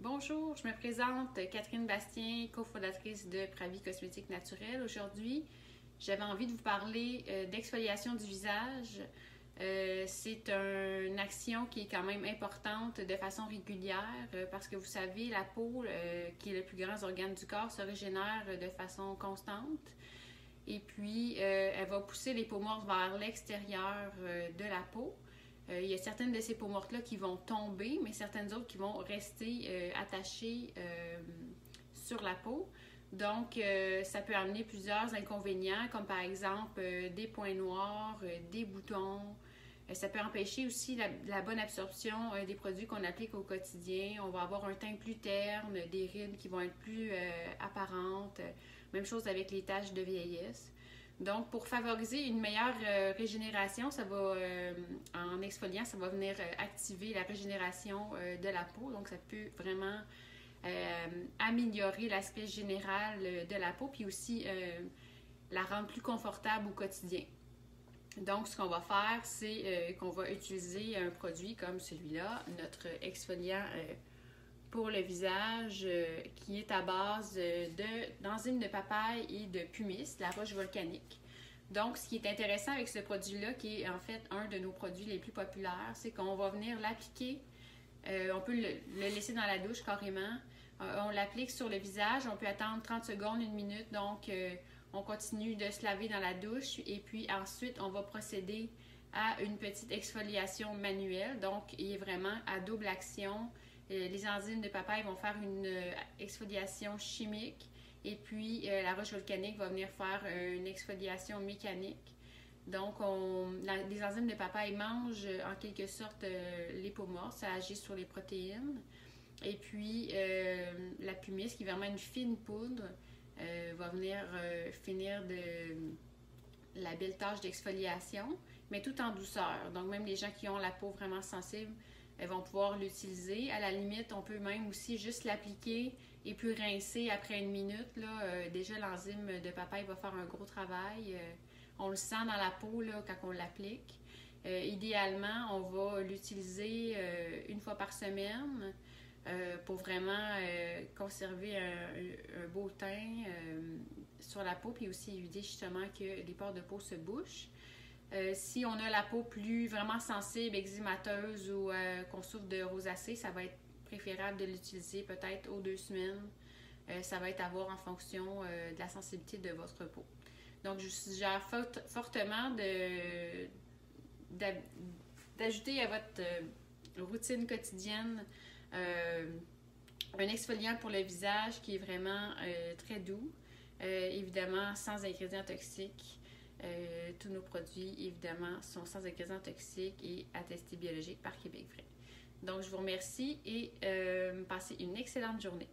Bonjour, je me présente Catherine Bastien, cofondatrice de Pravi Cosmétiques Naturels. Aujourd'hui, j'avais envie de vous parler d'exfoliation du visage. C'est une action qui est quand même importante de façon régulière parce que vous savez, la peau, qui est le plus grand organe du corps, se régénère de façon constante. Et puis, elle va pousser les peaux mortes vers l'extérieur de la peau. Il y a certaines de ces peaux mortes-là qui vont tomber, mais certaines autres qui vont rester attachées sur la peau. Donc, ça peut amener plusieurs inconvénients, comme par exemple des points noirs, des boutons. Ça peut empêcher aussi la bonne absorption des produits qu'on applique au quotidien. On va avoir un teint plus terne, des rides qui vont être plus apparentes. Même chose avec les taches de vieillesse. Donc, pour favoriser une meilleure régénération, ça va, en exfoliant, ça va venir activer la régénération de la peau. Donc, ça peut vraiment améliorer l'aspect général de la peau, puis aussi la rendre plus confortable au quotidien. Donc, ce qu'on va faire, c'est qu'on va utiliser un produit comme celui-là, notre exfoliant pour le visage, qui est à base d'enzymes de papaye et de pumice, de la roche volcanique. Donc, ce qui est intéressant avec ce produit-là, qui est en fait un de nos produits les plus populaires, c'est qu'on va venir l'appliquer, on peut le laisser dans la douche carrément, on l'applique sur le visage, on peut attendre 30 secondes, 1 minute, donc on continue de se laver dans la douche et puis ensuite, on va procéder à une petite exfoliation manuelle, donc il est vraiment à double action. Les enzymes de papaye vont faire une exfoliation chimique et puis la roche volcanique va venir faire une exfoliation mécanique. Donc, les enzymes de papaye mangent en quelque sorte les peaux mortes, ça agit sur les protéines. Et puis, la pumice, qui est vraiment une fine poudre, va venir finir de la belle tâche d'exfoliation, mais tout en douceur. Donc, même les gens qui ont la peau vraiment sensible, elles vont pouvoir l'utiliser. À la limite, on peut même aussi juste l'appliquer et puis rincer après 1 minute. Là, déjà, l'enzyme de papaye va faire un gros travail. On le sent dans la peau là, quand on l'applique. Idéalement, on va l'utiliser 1 fois par semaine pour vraiment conserver un beau teint sur la peau, puis aussi éviter justement que les pores de peau se bouchent. Si on a la peau plus vraiment sensible, eczémateuse ou qu'on souffre de rosacée, ça va être préférable de l'utiliser peut-être aux 2 semaines. Ça va être à voir en fonction de la sensibilité de votre peau. Donc, je vous suggère fortement d'ajouter à votre routine quotidienne un exfoliant pour le visage qui est vraiment très doux, évidemment sans ingrédients toxiques. Tous nos produits, évidemment, sont sans ingrédients toxiques et attestés biologiques par Québec Vrai. Donc, je vous remercie et passez une excellente journée.